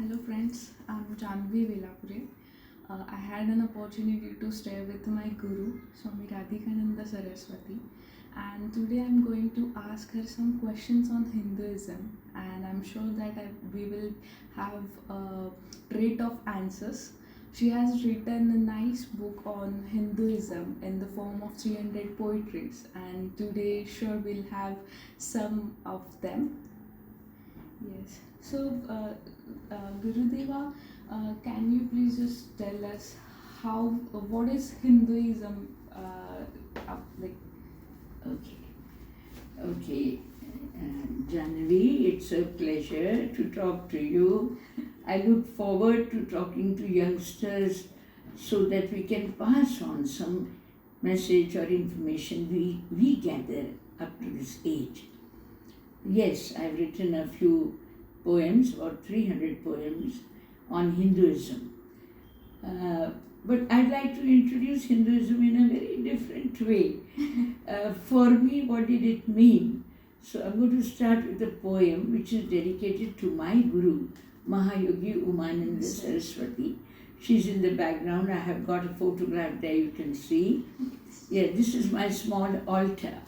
Hello friends, I'm Janhavi. I had an opportunity to stay with my guru, Swami Radhikananda Saraswati, and today I'm going to ask her some questions on Hinduism, and I'm sure that we will have a trait of answers. She has written a nice book on Hinduism in the form of 300 poetries, and today sure we'll have some of them. Yes. So, Gurudeva, can you please just tell us what is Hinduism like? Okay, okay. Janhavi, it's a pleasure to talk to you. I look forward to talking to youngsters so that we can pass on some message or information we gather up to this age. Yes, I've written a few poems, about 300 poems, on Hinduism. But I'd like to introduce Hinduism in a very different way. For me, what did it mean? So I'm going to start with a poem which is dedicated to my Guru, Mahayogi Umananda Saraswati. She's in the background. I have got a photograph there you can see. Yeah, this is my small altar.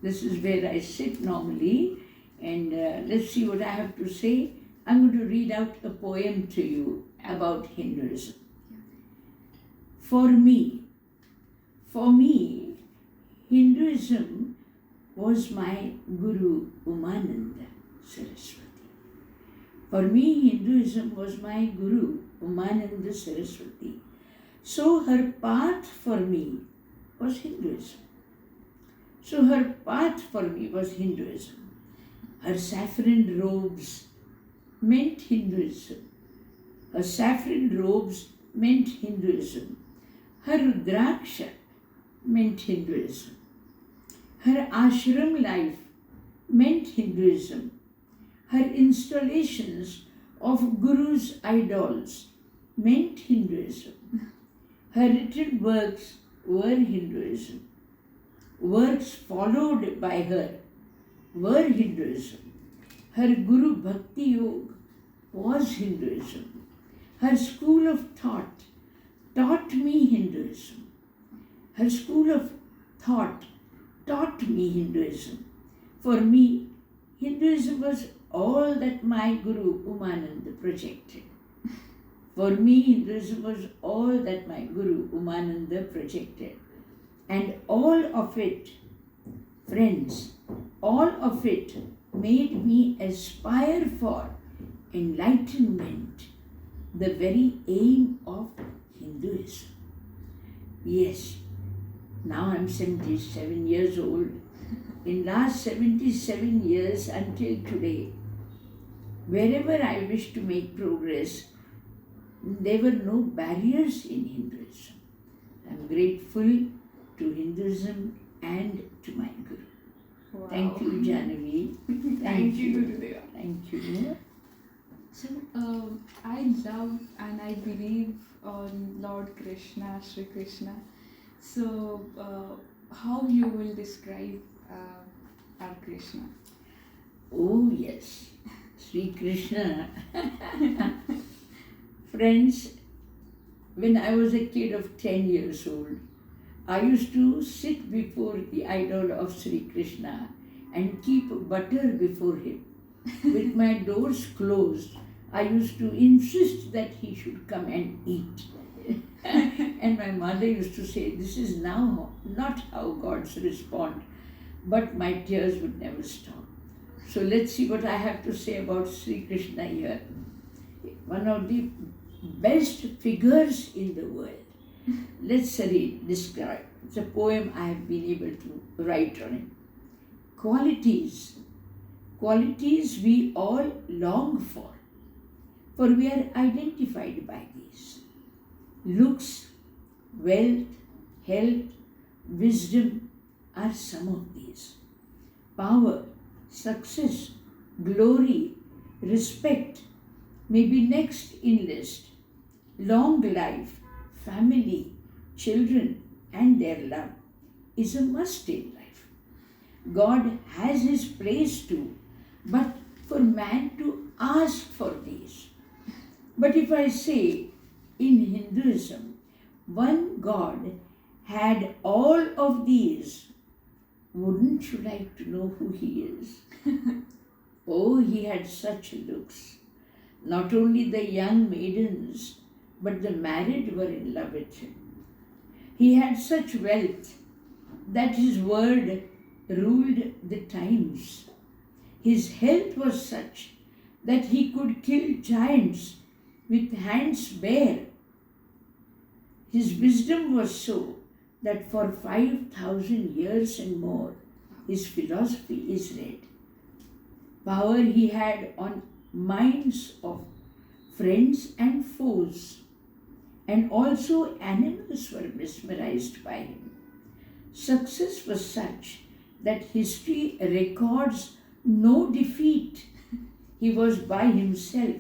This is where I sit normally. And let's see what I have to say. I'm going to read out a poem to you about Hinduism. For me, Hinduism was my Guru Umananda Saraswati. For me, Hinduism was my Guru Umananda Saraswati. So her path for me was Hinduism. Her saffron robes meant Hinduism. Her Rudraksha meant Hinduism. Her ashram life meant Hinduism. Her installations of Guru's idols meant Hinduism. Her written works were Hinduism. Works followed by her were Hinduism. Her Guru Bhakti Yoga was Hinduism. Her school of thought taught me Hinduism. Her school of thought taught me Hinduism. For me, Hinduism was all that my Guru Umananda projected. And all of it, friends, all of it made me aspire for enlightenment, the very aim of Hinduism. Yes, now I'm 77 years old. In last 77 years until today, wherever I wish to make progress, there were no barriers in Hinduism. I'm grateful to Hinduism and to my Guru. Wow. Thank you, Janhavi. Thank you, Gurudeva. Thank you. So, I love and I believe on Lord Krishna, Sri Krishna. So, how you will describe our Krishna? Oh, yes, Sri Krishna. Friends, when I was a kid of 10 years old, I used to sit before the idol of Sri Krishna and keep butter before him. With my doors closed, I used to insist that he should come and eat. And my mother used to say, this is now not how gods respond. But my tears would never stop. So let's see what I have to say about Sri Krishna here. One of the best figures in the world. Let's describe. It's a poem I have been able to write on it. Qualities we all long for we are identified by these. Looks, wealth, health, wisdom are some of these. Power, success, glory, respect may be next in list. Long life, family, children and their love is a must in life. God has his place too, but for man to ask for these. But if I say in Hinduism, one God had all of these, wouldn't you like to know who he is? Oh, he had such looks. Not only the young maidens, but the married were in love with him. He had such wealth that his word ruled the times. His health was such that he could kill giants with hands bare. His wisdom was so that for 5,000 years and more, his philosophy is read. Power he had on minds of friends and foes, and also animals were mesmerized by him. Success was such that history records no defeat. He was by himself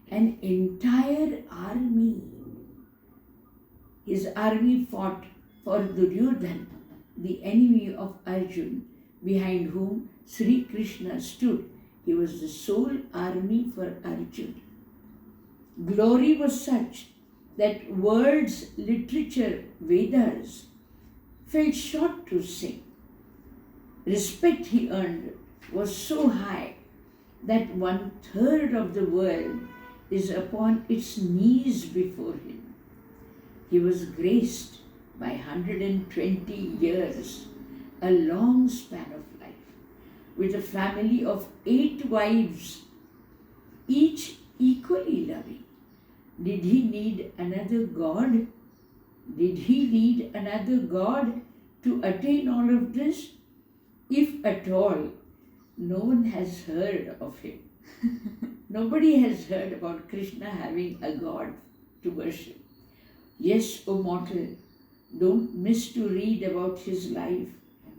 an entire army. His army fought for Duryodhan, the enemy of Arjun, behind whom Sri Krishna stood. He was the sole army for Arjun. Glory was such that words, literature, Vedas fell short to sing. Respect he earned was so high that 1/3 of the world is upon its knees before him. He was graced by 120 years, a long span of life, with a family of 8 wives, each equally loving. Did he need another God? Did he need another God to attain all of this? If at all, no one has heard of him. Nobody has heard about Krishna having a God to worship. Yes, O mortal, don't miss to read about his life,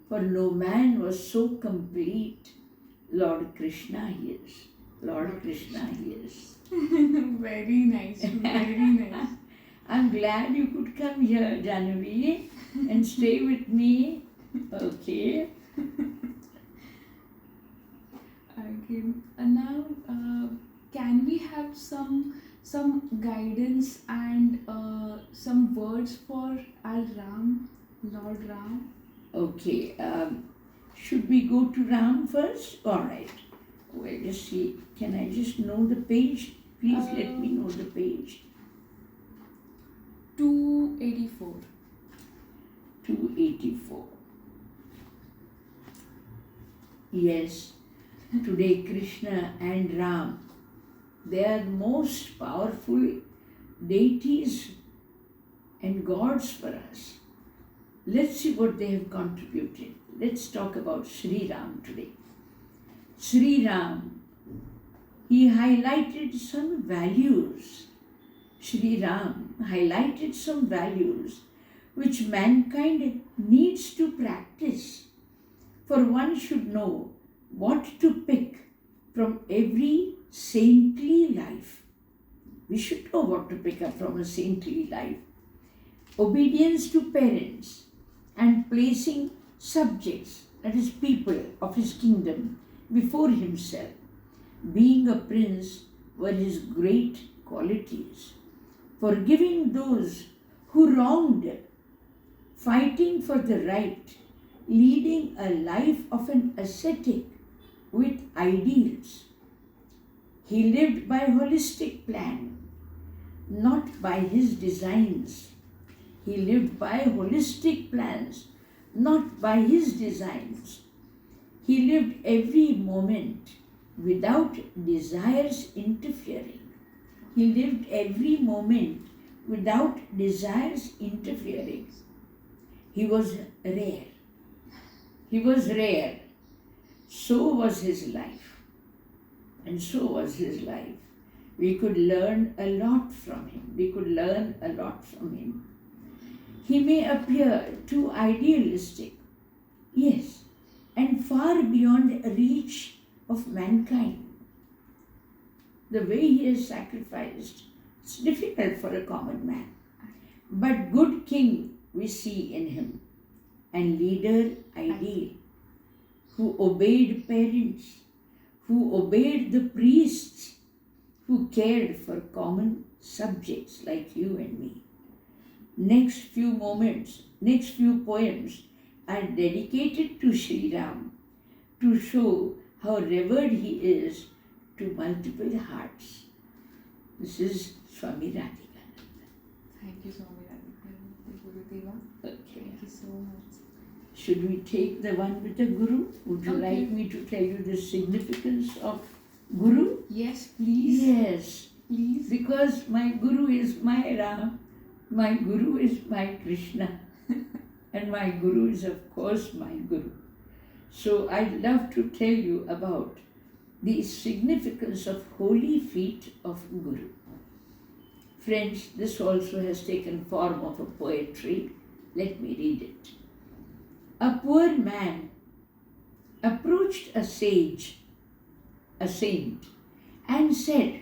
for no man was so complete. Lord Krishna he is. Lord Krishna he is. Very nice, very nice. I'm glad you could come here, Janhavi, and stay with me. Okay. Okay. And now, can we have some guidance and some words for our Ram, Lord Ram? Okay. Should we go to Ram first? All right. Well, just see. Can I just know the page? Please let me know the page. 284. 284. Yes, today Krishna and Ram, they are most powerful deities and gods for us. Let's see what they have contributed. Let's talk about Sri Ram today. Sri Ram, he highlighted some values. Sri Ram highlighted some values which mankind needs to practice. For one should know what to pick from every saintly life. We should know what to pick up from a saintly life. Obedience to parents and placing subjects, that is people of his kingdom, before himself. Being a prince were his great qualities. Forgiving those who wronged, fighting for the right, leading a life of an ascetic with ideals. He lived by holistic plan, not by his designs. He lived by holistic plans, not by his designs. He lived every moment without desires interfering. He lived every moment without desires interfering. He was rare. He was rare. So was his life. And so was his life. We could learn a lot from him. We could learn a lot from him. He may appear too idealistic, yes, and far beyond reach of mankind. The way he is sacrificed, it's difficult for a common man. But good king we see in him, and leader ideal, who obeyed parents, who obeyed the priests, who cared for common subjects like you and me. Next few poems are dedicated to Sri Ram to show how revered he is to multiple hearts. This is Swami Radhikananda. Thank you, Swami Radhikananda, Gurudeva. Okay. Thank you so much. Should we take the one with the Guru? Would you Okay. like me to tell you the significance of Guru? Yes, please. Yes, Please. because my Guru is my Ram, my Guru is my Krishna, and my Guru is, of course, my Guru. So I'd love to tell you about the significance of holy feet of Guru. Friends, this also has taken form of a poetry. Let me read it. A poor man approached a saint, and said,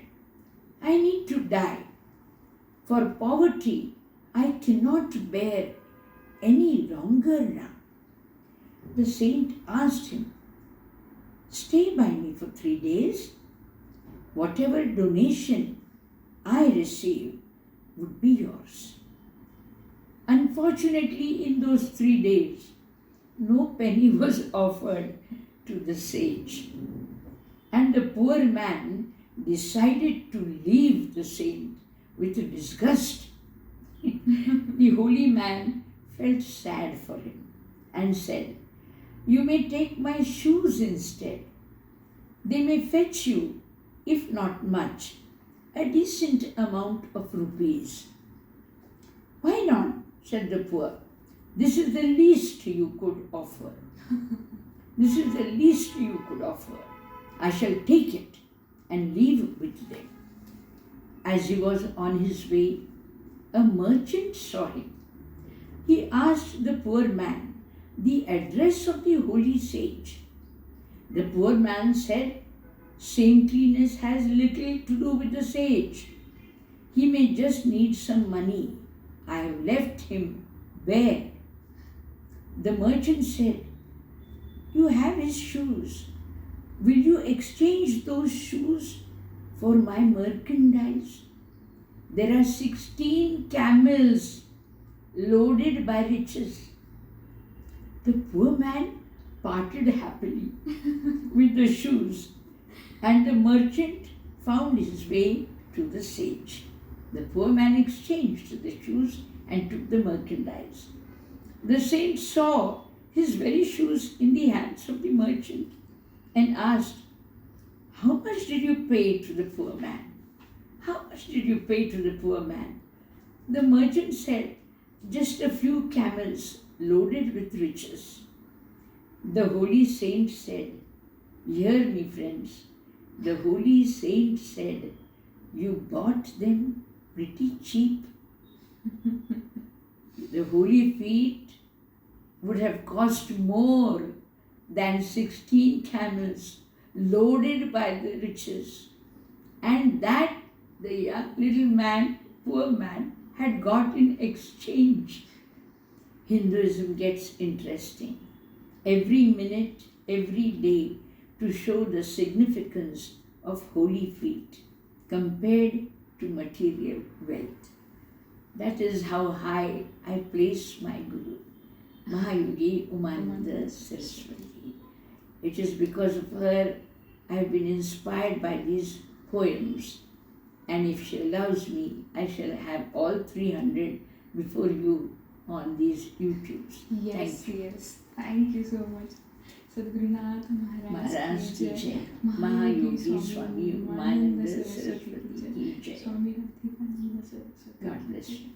I need to die. For poverty I cannot bear any longer now. The saint asked him, stay by me for 3 days. Whatever donation I receive would be yours. Unfortunately, in those 3 days, no penny was offered to the sage, and the poor man decided to leave the saint with disgust. The holy man felt sad for him and said, you may take my shoes instead. They may fetch you, if not much, a decent amount of rupees. Why not? Said the poor. This is the least you could offer. This is the least you could offer. I shall take it and leave with them. As he was on his way, a merchant saw him. He asked the poor man the address of the holy sage. The poor man said, saintliness has little to do with the sage. He may just need some money. I have left him bare. The merchant said, you have his shoes. Will you exchange those shoes for my merchandise? There are 16 camels loaded by riches. The poor man parted happily with the shoes, and the merchant found his way to the sage. The poor man exchanged the shoes and took the merchandise. The saint saw his very shoes in the hands of the merchant and asked, how much did you pay to the poor man? How much did you pay to the poor man? The merchant said, just a few camels loaded with riches. The holy saint said, hear me, friends. The holy saint said, you bought them pretty cheap. The holy feet would have cost more than 16 camels loaded by the riches, and that the young little man, poor man, had got in exchange. Hinduism gets interesting every minute, every day, to show the significance of holy feet compared to material wealth. That is how high I place my Guru, Mahayogi Umananda Saraswati. It is because of her I have been inspired by these poems, and if she allows me, I shall have all 300 before you on these YouTubes. Yes, Thank you. yes. Thank you so much. Sadgurunath Maharaj ki jai, Mahayogi Mahayogi Swami Umananda Saraswati ki jai. Swami Radhikananda Saraswati. God bless you.